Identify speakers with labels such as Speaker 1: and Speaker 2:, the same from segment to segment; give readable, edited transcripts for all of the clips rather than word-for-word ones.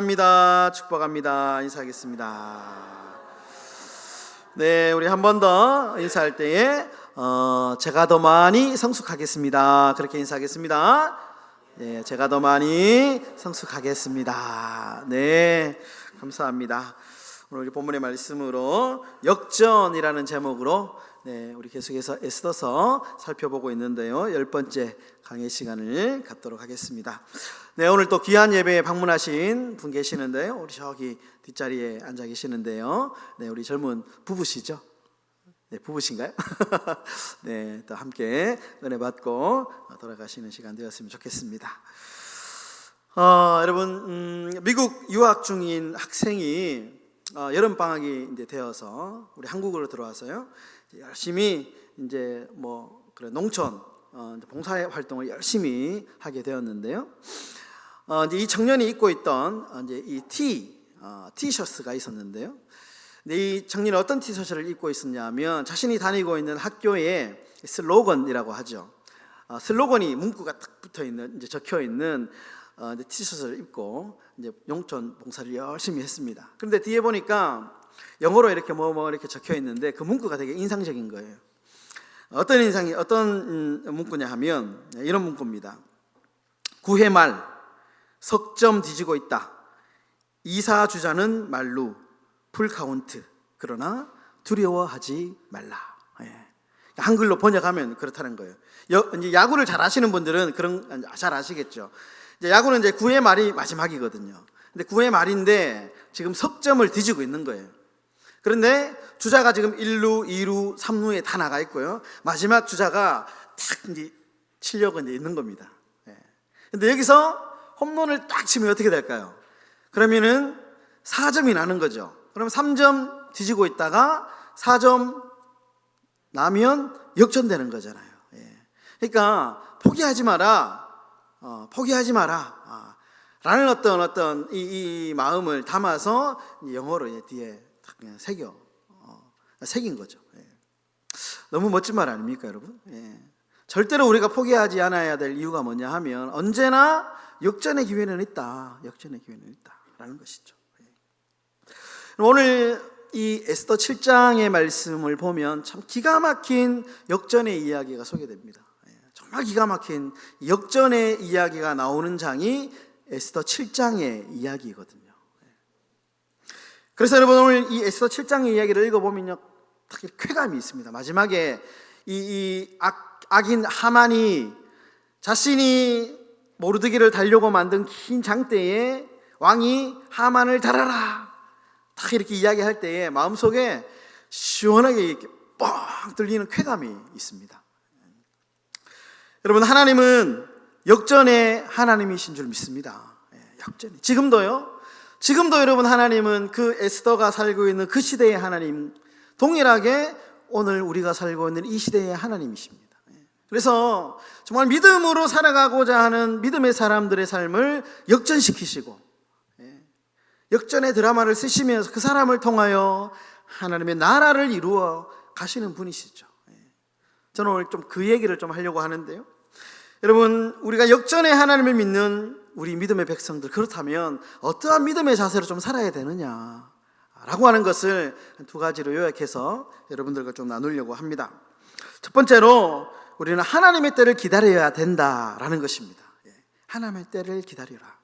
Speaker 1: 축복합니다. 축복합니다. 인사하겠습니다. 네, 우리 한 번 더 인사할 때에 제가 더 많이 성숙하겠습니다. 그렇게 인사하겠습니다. 네, 제가 더 많이 성숙하겠습니다. 네, 감사합니다. 오늘 우리 본문의 말씀으로 역전이라는 제목으로 우리 계속해서 에스더서 살펴보고 있는데요. 10번째 강의 시간을 갖도록 하겠습니다. 네, 오늘 또 귀한 예배에 방문하신 분 계시는데요. 우리 저기 뒷자리에 앉아 계시는데요. 네, 우리 젊은 부부시죠? 네, 부부신가요? 네, 또 함께 은혜 받고 돌아가시는 시간 되었으면 좋겠습니다. 여러분, 미국 유학 중인 학생이 여름 방학이 이제 되어서 우리 한국으로 들어와서요. 열심히 이제 그래 농촌 봉사 활동을 열심히 하게 되었는데요. 이제 이 청년이 입고 있던 이제 이 티셔츠가 있었는데요. 근데 이 청년이 어떤 티셔츠를 입고 있었냐면 자신이 다니고 있는 학교의 슬로건이라고 하죠. 슬로건이 문구가 딱 붙어 있는 이제 적혀 있는 티셔츠를 입고 이제 농촌 봉사를 열심히 했습니다. 그런데 뒤에 보니까 영어로 이렇게 이렇게 적혀 있는데 그 문구가 되게 인상적인 거예요. 어떤 문구냐 하면 이런 문구입니다. 9회 말 석점 뒤지고 있다. 이사 주자는 말루 풀카운트 그러나 두려워하지 말라. 한글로 번역하면 그렇다는 거예요. 이제 야구를 잘 아시는 분들은 잘 아시겠죠. 이제 야구는 이제 9회 말이 마지막이거든요. 근데 9회 말인데 지금 석점을 뒤지고 있는 거예요. 그런데 주자가 지금 1루, 2루, 3루에 다 나가 있고요. 마지막 주자가 딱 이제 치려고 이제 있는 겁니다. 근데 여기서 홈런을 딱 치면 어떻게 될까요? 그러면은 4점이 나는 거죠. 그럼 3점 뒤지고 있다가 4점 나면 역전되는 거잖아요. 그러니까 포기하지 마라. 라는 어떤 이 마음을 담아서 영어로 뒤에 그냥 새긴 거죠. 너무 멋진 말 아닙니까, 여러분? 절대로 우리가 포기하지 않아야 될 이유가 뭐냐 하면 언제나 역전의 기회는 있다. 라는 것이죠. 오늘 이 에스더 7장의 말씀을 보면 참 기가 막힌 역전의 이야기가 소개됩니다. 정말 기가 막힌 역전의 이야기가 나오는 장이 에스더 7장의 이야기거든요. 그래서 여러분 오늘 이 에스더 7장의 이야기를 읽어보면요 되게 쾌감이 있습니다. 마지막에 이 악인 하만이 자신이 모르드기를 달려고 만든 긴 장대에 왕이 하만을 달아라 딱 이렇게 이야기할 때에 마음속에 시원하게 이렇게 뻥 뚫리는 쾌감이 있습니다. 여러분 하나님은 역전의 하나님이신 줄 믿습니다. 역전이 지금도 여러분 하나님은 그 에스더가 살고 있는 그 시대의 하나님 동일하게 오늘 우리가 살고 있는 이 시대의 하나님이십니다. 그래서 정말 믿음으로 살아가고자 하는 믿음의 사람들의 삶을 역전시키시고 역전의 드라마를 쓰시면서 그 사람을 통하여 하나님의 나라를 이루어 가시는 분이시죠. 저는 오늘 좀 그 얘기를 좀 하려고 하는데요. 여러분 우리가 역전의 하나님을 믿는 우리 믿음의 백성들 그렇다면 어떠한 믿음의 자세로 좀 살아야 되느냐 라고 하는 것을 두 가지로 요약해서 여러분들과 좀 나누려고 합니다. 첫 번째로 우리는 하나님의 때를 기다려야 된다라는 것입니다. 하나님의 때를 기다려라.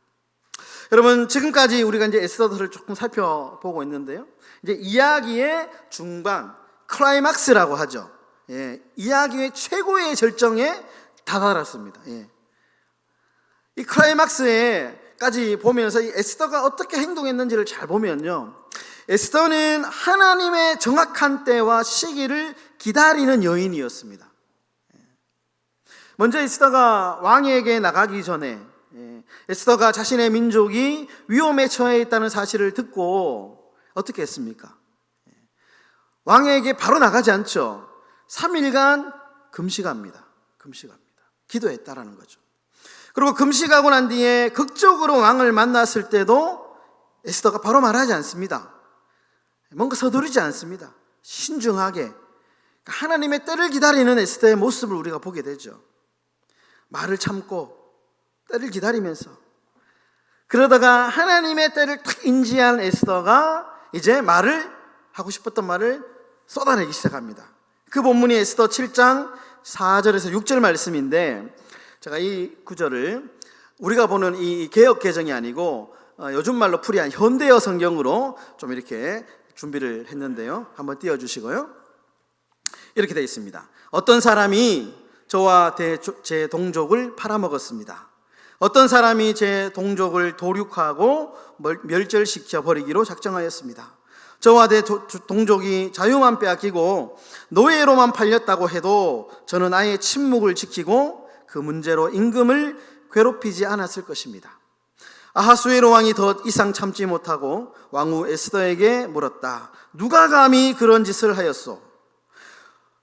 Speaker 1: 여러분 지금까지 우리가 이제 에스더서를 조금 살펴보고 있는데요. 이제 이야기의 중반 클라이막스라고 하죠. 이야기의 최고의 절정에 다다랐습니다. 이 클라이막스에까지 보면서 이 에스더가 어떻게 행동했는지를 잘 보면요. 에스더는 하나님의 정확한 때와 시기를 기다리는 여인이었습니다. 먼저 에스더가 왕에게 나가기 전에 에스더가 자신의 민족이 위험에 처해 있다는 사실을 듣고 어떻게 했습니까? 왕에게 바로 나가지 않죠. 3일간 금식합니다. 기도했다라는 거죠. 그리고 금식하고 난 뒤에 극적으로 왕을 만났을 때도 에스더가 바로 말하지 않습니다. 뭔가 서두르지 않습니다. 신중하게 하나님의 때를 기다리는 에스더의 모습을 우리가 보게 되죠. 말을 참고 때를 기다리면서 그러다가 하나님의 때를 딱 인지한 에스더가 이제 하고 싶었던 말을 쏟아내기 시작합니다. 그 본문이 에스더 7장 4절에서 6절 말씀인데, 제가 이 구절을 우리가 보는 이 개역 개정이 아니고 요즘 말로 풀이한 현대어 성경으로 좀 이렇게 준비를 했는데요. 한번 띄워주시고요. 이렇게 되어 있습니다. 어떤 사람이 저와 제 동족을 팔아먹었습니다. 어떤 사람이 제 동족을 도륙하고 멸절시켜 버리기로 작정하였습니다. 저와 내 동족이 자유만 빼앗기고 노예로만 팔렸다고 해도 저는 아예 침묵을 지키고 그 문제로 임금을 괴롭히지 않았을 것입니다. 아하수에로 왕이 더 이상 참지 못하고 왕후 에스더에게 물었다. 누가 감히 그런 짓을 하였소?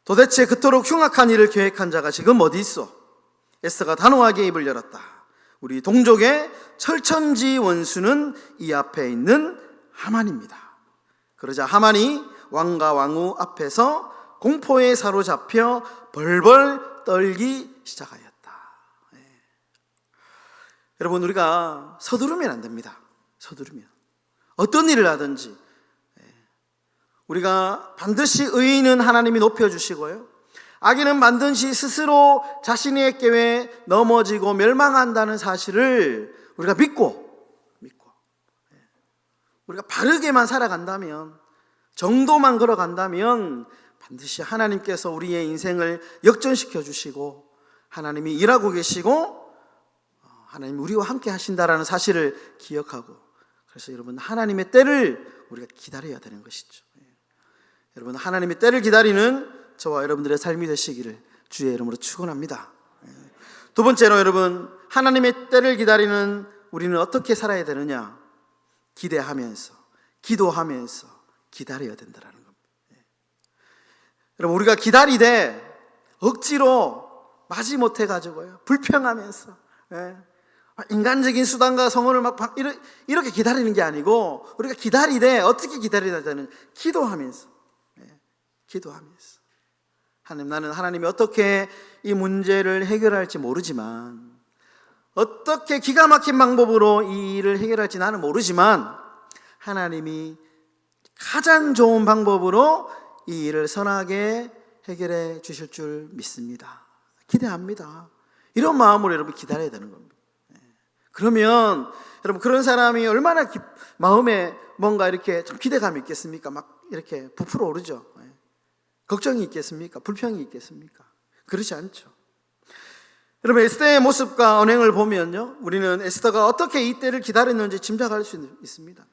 Speaker 1: 도대체 그토록 흉악한 일을 계획한 자가 지금 어디 있어? 에스더가 단호하게 입을 열었다. 우리 동족의 철천지 원수는 이 앞에 있는 하만입니다. 그러자 하만이 왕과 왕후 앞에서 공포에 사로잡혀 벌벌 떨기 시작하였다. 여러분, 우리가 서두르면 안 됩니다. 서두르면 어떤 일을 하든지 우리가 반드시 의인은 하나님이 높여주시고요, 악인은 반드시 스스로 자신의 깨에 넘어지고 멸망한다는 사실을 우리가 믿고 우리가 바르게만 살아간다면, 정도만 걸어간다면 반드시 하나님께서 우리의 인생을 역전시켜 주시고 하나님이 일하고 계시고 하나님이 우리와 함께 하신다라는 사실을 기억하고, 그래서 여러분, 하나님의 때를 우리가 기다려야 되는 것이죠. 여러분, 하나님의 때를 기다리는 저와 여러분들의 삶이 되시기를 주의 이름으로 축원합니다. 두 번째로, 여러분, 하나님의 때를 기다리는 우리는 어떻게 살아야 되느냐? 기대하면서, 기도하면서 기다려야 된다는 겁니다. 여러분, 우리가 기다리되 억지로 마지못해 가지고요, 불평하면서 인간적인 수단과 성원을 이렇게 기다리는 게 아니고, 우리가 기다리되 어떻게 기다려야 되는? 기도하면서. 하나님, 나는 하나님이 어떻게 이 문제를 해결할지 모르지만, 어떻게 기가 막힌 방법으로 이 일을 해결할지 나는 모르지만, 하나님이 가장 좋은 방법으로 이 일을 선하게 해결해 주실 줄 믿습니다. 기대합니다. 이런 마음으로 여러분 기다려야 되는 겁니다. 그러면 여러분, 그런 사람이 얼마나 마음에 뭔가 이렇게 좀 기대감이 있겠습니까? 막 이렇게 부풀어 오르죠. 걱정이 있겠습니까? 불평이 있겠습니까? 그렇지 않죠. 여러분, 에스더의 모습과 언행을 보면요, 우리는 에스더가 어떻게 이 때를 기다렸는지 짐작할 수 있습니다.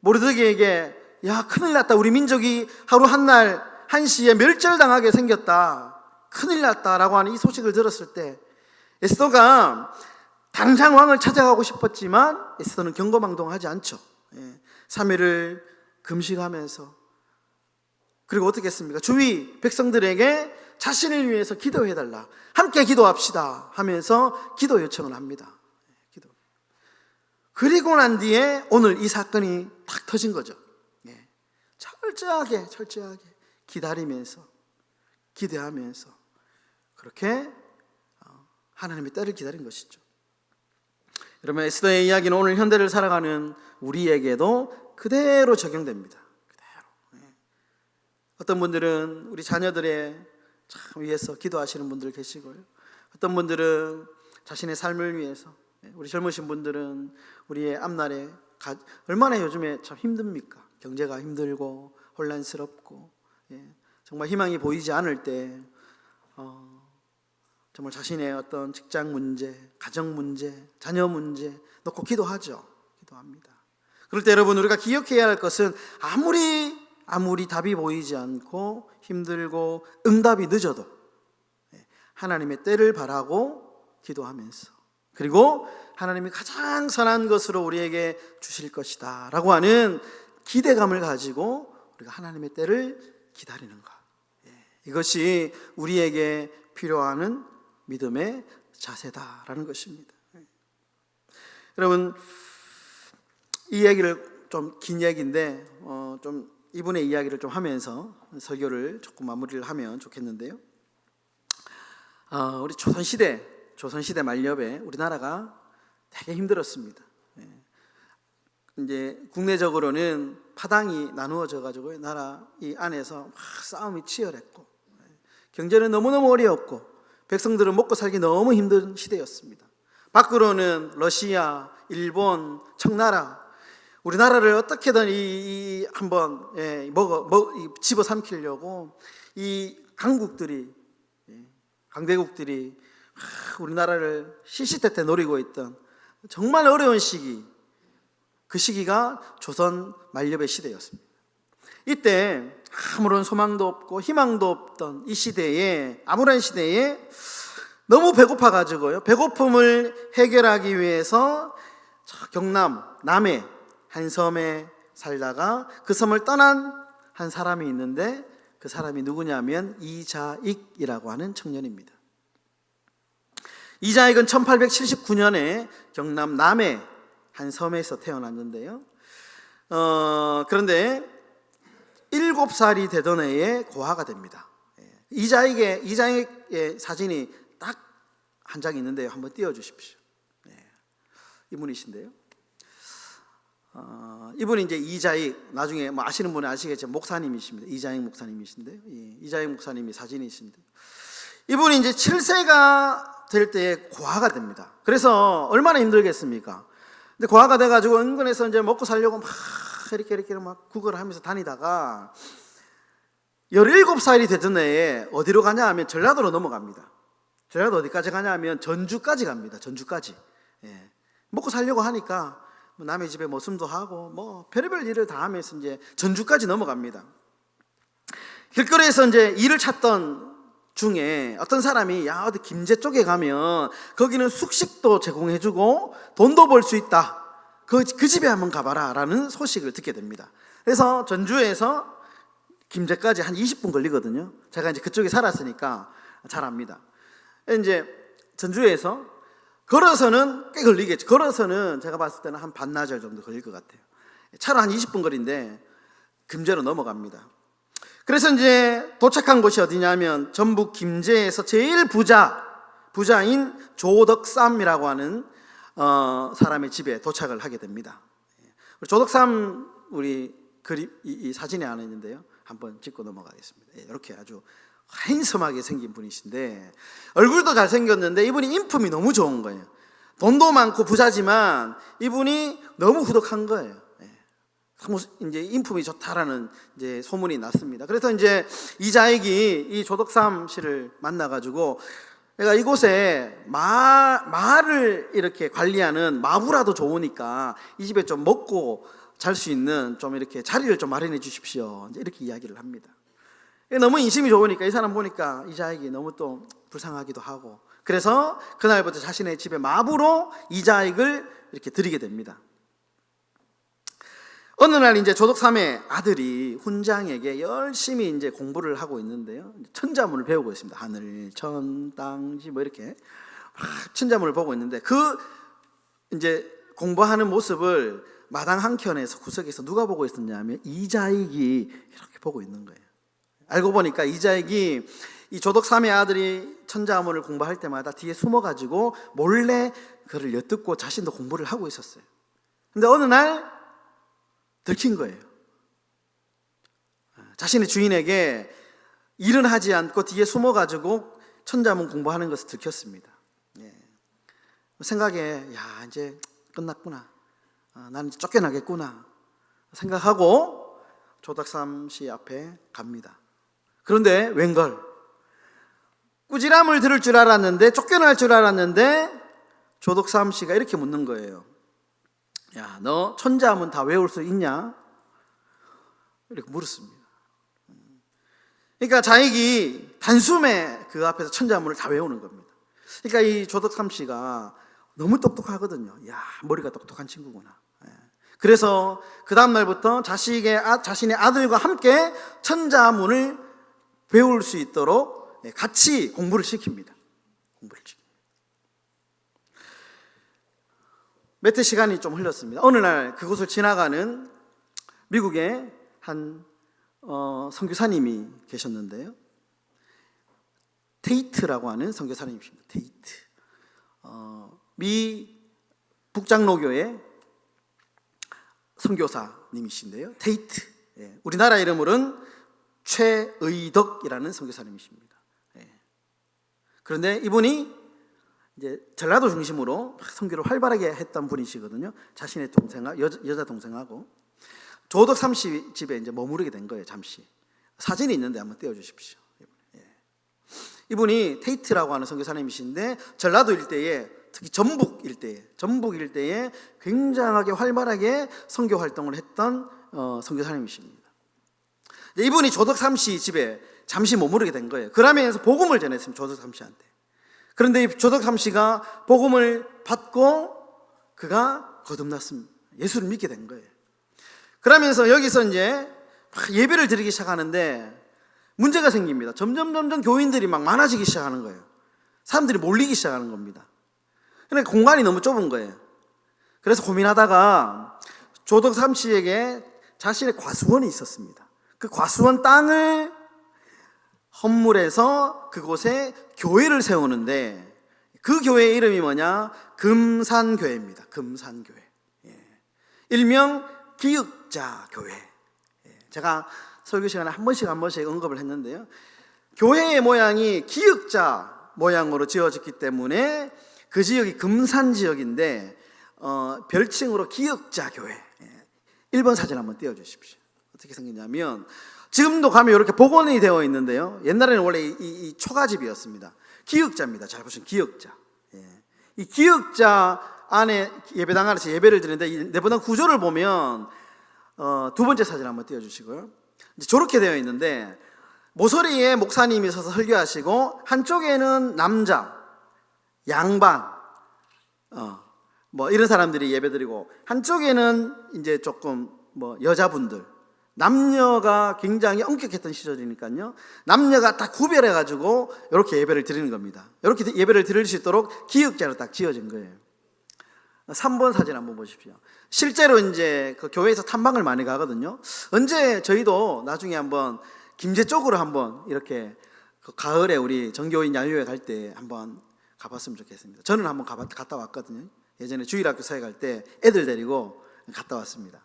Speaker 1: 모르드게에게 야, 큰일 났다, 우리 민족이 하루 한날 한시에 멸절당하게 생겼다, 큰일 났다라고 하는 이 소식을 들었을 때 에스더가 당장 왕을 찾아가고 싶었지만 에스더는 경거망동하지 않죠. 3일을 금식하면서, 그리고 어떻게 했습니까? 주위 백성들에게 자신을 위해서 기도해달라, 함께 기도합시다 하면서 기도 요청을 합니다. 그리고 난 뒤에 오늘 이 사건이 탁 터진 거죠. 철저하게 기다리면서, 기대하면서 그렇게 하나님의 때를 기다린 것이죠. 여러분, 에스더의 이야기는 오늘 현대를 살아가는 우리에게도 그대로 적용됩니다. 그대로. 어떤 분들은 우리 자녀들의 참 위해서 기도하시는 분들 계시고요, 어떤 분들은 자신의 삶을 위해서, 우리 젊으신 분들은 우리의 앞날에 얼마나 요즘에 참 힘듭니까? 경제가 힘들고 혼란스럽고, 정말 희망이 보이지 않을 때 정말 자신의 어떤 직장 문제, 가정 문제, 자녀 문제 놓고 기도하죠. 기도합니다. 그럴 때 여러분, 우리가 기억해야 할 것은 아무리 답이 보이지 않고 힘들고 응답이 늦어도 하나님의 때를 바라고 기도하면서, 그리고 하나님이 가장 선한 것으로 우리에게 주실 것이다 라고 하는 기대감을 가지고 우리가 하나님의 때를 기다리는 것, 이것이 우리에게 필요한 믿음의 자세다라는 것입니다. 여러분, 이 얘기를 좀 긴 얘기인데 좀 이분의 이야기를 좀 하면서 설교를 조금 마무리를 하면 좋겠는데요. 우리 조선시대 말엽에 우리나라가 되게 힘들었습니다. 이제 국내적으로는 파당이 나누어져 가지고 나라 이 안에서 막 싸움이 치열했고 경제는 너무너무 어려웠고 백성들은 먹고 살기 너무 힘든 시대였습니다. 밖으로는 러시아, 일본, 청나라, 우리나라를 어떻게든 한번 집어 삼키려고 이 강국들이, 강대국들이 우리나라를 시시때때 노리고 있던 정말 어려운 시기, 그 시기가 조선 만렵의 시대였습니다. 이때 아무런 소망도 없고 희망도 없던 이 시대에, 암울한 시대에 너무 배고파가지고요, 배고픔을 해결하기 위해서 경남 남해 한 섬에 살다가 그 섬을 떠난 한 사람이 있는데, 그 사람이 누구냐면 이자익이라고 하는 청년입니다. 이자익은 1879년에 경남 남해 한 섬에서 태어났는데요. 그런데 7살이 되던 해에 고아가 됩니다. 이자익의 사진이 딱 한 장 있는데요. 한번 띄워주십시오. 이분이신데요. 이분이 이제 이자익, 나중에 뭐 아시는 분은 아시겠지만 목사님이십니다. 이자익 목사님이신데요. 이자익 목사님이 사진이신데, 이분이 이제 7세가 될 때에 고아가 됩니다. 그래서 얼마나 힘들겠습니까? 근데 고아가 돼가지고 은근해서 이제 먹고 살려고 막 이렇게 막 구걸을 하면서 다니다가 17살이 되던 해에 어디로 가냐 하면 전라도로 넘어갑니다. 전라도 어디까지 가냐 하면 전주까지 갑니다. 전주까지. 먹고 살려고 하니까 남의 집에 뭐 숨도 하고 뭐 별의별 일을 다 하면서 이제 전주까지 넘어갑니다. 길거리에서 이제 일을 찾던 중에 어떤 사람이, 야, 어디 김제 쪽에 가면 거기는 숙식도 제공해주고 돈도 벌 수 있다, 그 집에 한번 가봐라 라는 소식을 듣게 됩니다. 그래서 전주에서 김제까지 한 20분 걸리거든요. 제가 이제 그쪽에 살았으니까 잘 압니다. 이제 전주에서 걸어서는 꽤 걸리겠죠. 걸어서는 제가 봤을 때는 한 반나절 정도 걸릴 것 같아요. 차로 한 20분 거리인데 김제로 넘어갑니다. 그래서 이제 도착한 곳이 어디냐면 전북 김제에서 제일 부자인 조덕삼이라고 하는 사람의 집에 도착을 하게 됩니다. 조덕삼, 우리 그림 이 사진에 하나 있는데요. 한번 찍고 넘어가겠습니다. 이렇게 아주 핸섬하게 생긴 분이신데, 얼굴도 잘생겼는데 이분이 인품이 너무 좋은 거예요. 돈도 많고 부자지만 이분이 너무 후덕한 거예요. 이제 인품이 좋다라는 이제 소문이 났습니다. 그래서 이제 이자익이 이 조덕삼 씨를 만나가지고, 내가 이곳에 말을 이렇게 관리하는 마부라도 좋으니까 이 집에 좀 먹고 잘 수 있는 좀 이렇게 자리를 좀 마련해 주십시오, 이렇게 이야기를 합니다. 너무 인심이 좋으니까 이 사람 보니까 이자익이 너무 또 불쌍하기도 하고, 그래서 그날부터 자신의 집에 마부로 이자익을 이렇게 들이게 됩니다. 어느 날 이제 조덕삼의 아들이 훈장에게 열심히 이제 공부를 하고 있는데요. 천자문을 배우고 있습니다. 하늘, 천, 땅, 지 뭐 이렇게 천자문을 보고 있는데, 그 이제 공부하는 모습을 마당 한켠에서 구석에서 누가 보고 있었냐면 이자익이 이렇게 보고 있는 거예요. 알고 보니까 이자익이 이 조덕삼의 아들이 천자문을 공부할 때마다 뒤에 숨어가지고 몰래 그를 엿듣고 자신도 공부를 하고 있었어요. 근데 어느 날 들킨 거예요. 자신의 주인에게 일은 하지 않고 뒤에 숨어가지고 천자문 공부하는 것을 들켰습니다. 생각에, 야, 이제 끝났구나, 나는 이제 쫓겨나겠구나 생각하고 조덕삼 씨 앞에 갑니다. 그런데 웬걸, 꾸지람을 들을 줄 알았는데, 쫓겨날 줄 알았는데 조덕삼 씨가 이렇게 묻는 거예요. 야, 너 천자문 다 외울 수 있냐? 이렇게 물었습니다. 그러니까 자익이 단숨에 그 앞에서 천자문을 다 외우는 겁니다. 그러니까 이 조덕삼 씨가 너무 똑똑하거든요. 야, 머리가 똑똑한 친구구나. 그래서 그 다음 날부터 자신의 아들과 함께 천자문을 배울 수 있도록 같이 공부를 시킵니다. 몇 해 시간이 좀 흘렀습니다. 어느 날 그곳을 지나가는 미국의 한 선교사님이 계셨는데요. 테이트라고 하는 선교사님이십니다. 테이트. 미 북장로교의 선교사님이신데요. 테이트. 예, 우리나라 이름으로는 최의덕이라는 선교사님이십니다. 예. 그런데 이분이 이제 전라도 중심으로 선교를 활발하게 했던 분이시거든요. 자신의 여자 동생하고 조덕 삼씨 집에 이제 머무르게 된 거예요. 잠시 사진이 있는데 한번 띄워주십시오. 예. 이분이 테이트라고 하는 선교사님이신데 전라도 일대에 특히 전북 일대에 굉장하게 활발하게 선교 활동을 했던 선교사님이십니다. 이분이 조덕 삼씨 집에 잠시 머무르게 된 거예요. 그러면서 복음을 전했습니다. 조덕 삼씨한테. 그런데 이 조덕 삼씨가 복음을 받고 그가 거듭났습니다. 예수를 믿게 된 거예요. 그러면서 여기서 이제 예배를 드리기 시작하는데 문제가 생깁니다. 점점 교인들이 막 많아지기 시작하는 거예요. 사람들이 몰리기 시작하는 겁니다. 그러니까 공간이 너무 좁은 거예요. 그래서 고민하다가 조덕 삼씨에게 자신의 과수원이 있었습니다. 그 과수원 땅을 헌물해서 그곳에 교회를 세우는데 그 교회의 이름이 뭐냐? 금산교회입니다. 금산교회. 일명 기역자교회. 제가 설교 시간에 한 번씩 언급을 했는데요. 교회의 모양이 기역자 모양으로 지어졌기 때문에 그 지역이 금산 지역인데 별칭으로 기역자교회. 1번 사진 한번 띄워주십시오. 어떻게 생겼냐면 지금도 가면 이렇게 복원이 되어 있는데요. 옛날에는 원래 이 초가집이었습니다. 기역자입니다. 잘 보시면 기역자. 이 기역자 안에 예배당 안에서 예배를 드리는데 이 예배당 구조를 보면 두 번째 사진 한번 띄워주시고요. 이제 저렇게 되어 있는데 모서리에 목사님이 서서 설교하시고 한쪽에는 남자, 양반, 뭐 이런 사람들이 예배드리고 한쪽에는 이제 조금 뭐 여자분들. 남녀가 굉장히 엄격했던 시절이니까요. 남녀가 딱 구별해가지고 이렇게 예배를 드리는 겁니다. 이렇게 예배를 드릴 수 있도록 기역자로 딱 지어진 거예요. 3번 사진 한번 보십시오. 실제로 이제 그 교회에서 탐방을 많이 가거든요. 언제 저희도 나중에 한번 김제 쪽으로 한번 이렇게 그 가을에 우리 정교인 야유회 갈 때 한번 가봤으면 좋겠습니다. 저는 한번 갔다 왔거든요. 예전에 주일학교 사회 갈 때 애들 데리고 갔다 왔습니다.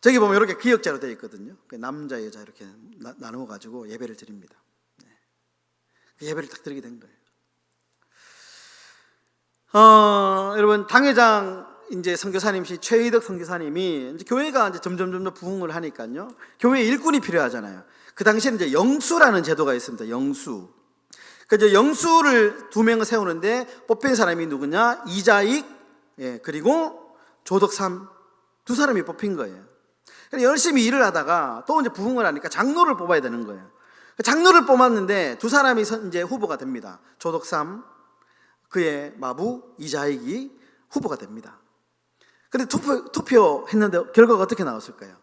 Speaker 1: 저기 보면 이렇게 기역자로 되어 있거든요. 남자, 여자 이렇게 나누어 가지고 예배를 드립니다. 그 예배를 딱 드리게 된 거예요. 여러분 당회장 이제 선교사님이신 최의덕 선교사님이 이제 교회가 이제 점점 부흥을 하니까요. 교회에 일꾼이 필요하잖아요. 그 당시에는 이제 영수라는 제도가 있습니다. 영수. 그래서 영수를 2명을 세우는데 뽑힌 사람이 누구냐? 이자익, 그리고 조덕삼 2사람이 뽑힌 거예요. 열심히 일을 하다가 또 이제 부흥을 하니까 장로를 뽑아야 되는 거예요. 장로를 뽑았는데 2사람이 이제 후보가 됩니다. 조덕삼, 그의 마부 이자익이 후보가 됩니다. 근데 투표했는데 결과가 어떻게 나왔을까요?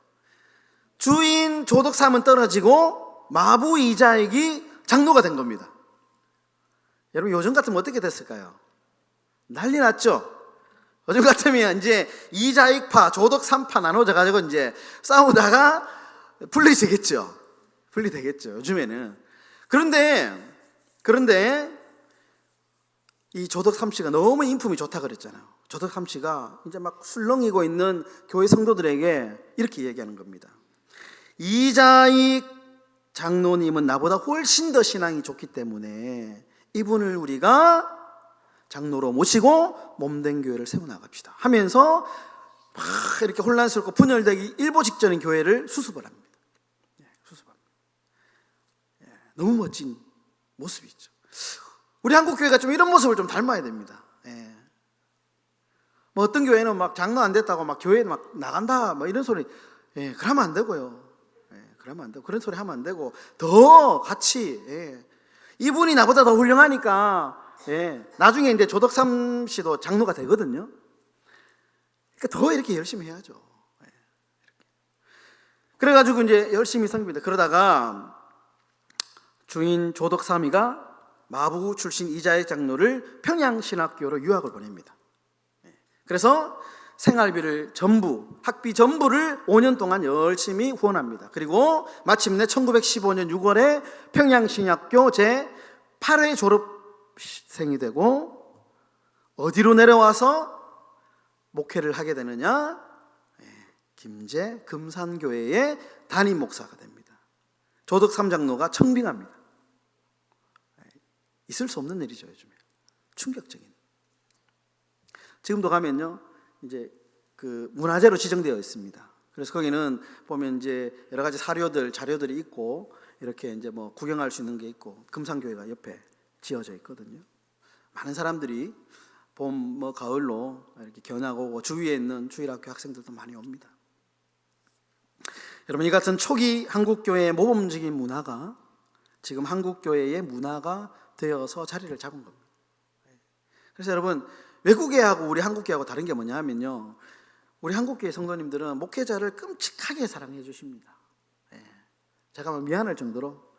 Speaker 1: 주인 조덕삼은 떨어지고 마부 이자익이 장로가 된 겁니다. 여러분 요즘 같으면 어떻게 됐을까요? 난리 났죠? 요즘 같으면 이제 이자익파, 조덕삼파 나눠져 가지고 이제 싸우다가 분리되겠죠. 요즘에는. 그런데 이 조덕삼씨가 너무 인품이 좋다 그랬잖아요. 조덕삼씨가 이제 막 술렁이고 있는 교회 성도들에게 이렇게 얘기하는 겁니다. 이자익 장로님은 나보다 훨씬 더 신앙이 좋기 때문에 이분을 우리가 장로로 모시고 몸된 교회를 세워나갑시다 하면서 막 이렇게 혼란스럽고 분열되기 일보 직전인 교회를 수습을 합니다. 너무 멋진 모습이죠. 우리 한국 교회가 좀 이런 모습을 좀 닮아야 됩니다. 뭐 어떤 교회는 막 장로 안 됐다고 막 교회 막 나간다 뭐 이런 소리, 그러면 안 되고요. 그러면 안 되고 그런 소리 하면 안 되고 더 같이 이분이 나보다 더 훌륭하니까 나중에 이제 조덕삼 씨도 장로가 되거든요. 그러니까 더 이렇게 열심히 해야죠. 그래가지고 이제 열심히 섬깁니다. 그러다가 주인 조덕삼이가 마부 출신 이자익 장로를 평양신학교로 유학을 보냅니다. 그래서 생활비를 학비 전부를 5년 동안 열심히 후원합니다. 그리고 마침내 1915년 6월에 평양신학교 제8회 졸업생이 되고 어디로 내려와서 목회를 하게 되느냐? 김제 금산교회의 담임 목사가 됩니다. 조덕 3장로가 청빙합니다. 있을 수 없는 일이죠. 요즘에 충격적인. 지금도 가면요, 이제 그 문화재로 지정되어 있습니다. 그래서 거기는 보면 이제 여러 가지 자료들이 있고 이렇게 이제 뭐 구경할 수 있는 게 있고 금산교회가 옆에 지어져 있거든요. 많은 사람들이 봄, 뭐 가을로 이렇게 견학하고 오고 주위에 있는 주일학교 학생들도 많이 옵니다. 여러분, 이 같은 초기 한국교회의 모범적인 문화가 지금 한국교회의 문화가 되어서 자리를 잡은 겁니다. 그래서 여러분, 외국교회하고 우리 한국교회하고 다른 게 뭐냐 하면요, 우리 한국교회 성도님들은 목회자를 끔찍하게 사랑해 주십니다. 제가 막 미안할 정도로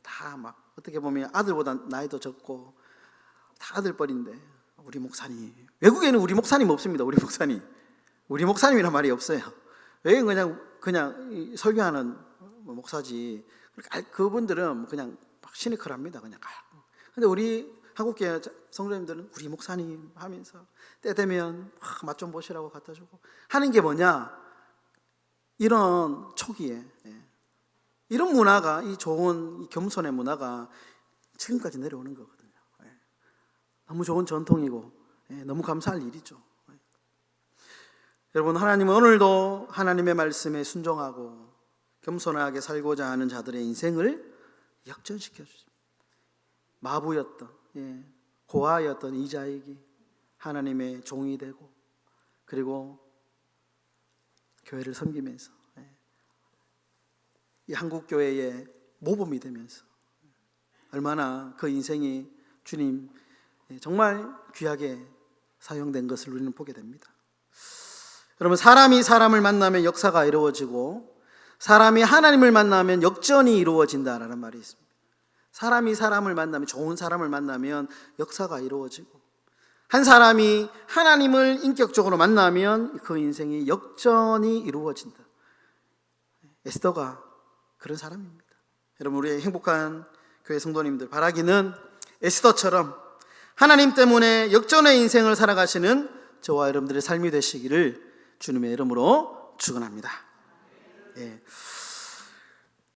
Speaker 1: 다 막 어떻게 보면 아들보다 나이도 적고 다 아들뻘인데 우리 목사님, 외국에는 우리 목사님 없습니다. 우리 목사님이란 말이 없어요. 외국은 그냥 설교하는 목사지. 그분들은 그냥 막 시니컬합니다. 그냥. 근데 우리 한국교회 성도님들은 우리 목사님 하면서 때 되면 맛 좀 보시라고 갖다 주고 하는 게 뭐냐? 이런 초기에 이런 문화가, 이 좋은 이 겸손의 문화가 지금까지 내려오는 거거든요. 너무 좋은 전통이고 너무 감사할 일이죠. 여러분, 하나님은 오늘도 하나님의 말씀에 순종하고 겸손하게 살고자 하는 자들의 인생을 역전시켜 주십니다. 마부였던, 고아였던 이자익이 하나님의 종이 되고, 그리고 교회를 섬기면서 이 한국교회의 모범이 되면서 얼마나 그 인생이 주님 정말 귀하게 사용된 것을 우리는 보게 됩니다. 여러분, 사람이 사람을 만나면 역사가 이루어지고 사람이 하나님을 만나면 역전이 이루어진다라는 말이 있습니다. 사람이 사람을 만나면, 좋은 사람을 만나면 역사가 이루어지고, 한 사람이 하나님을 인격적으로 만나면 그 인생이 역전이 이루어진다. 에스더가 그런 사람입니다. 여러분, 우리의 행복한 교회 성도님들 바라기는 에스더처럼 하나님 때문에 역전의 인생을 살아가시는 저와 여러분들의 삶이 되시기를 주님의 이름으로 축원합니다.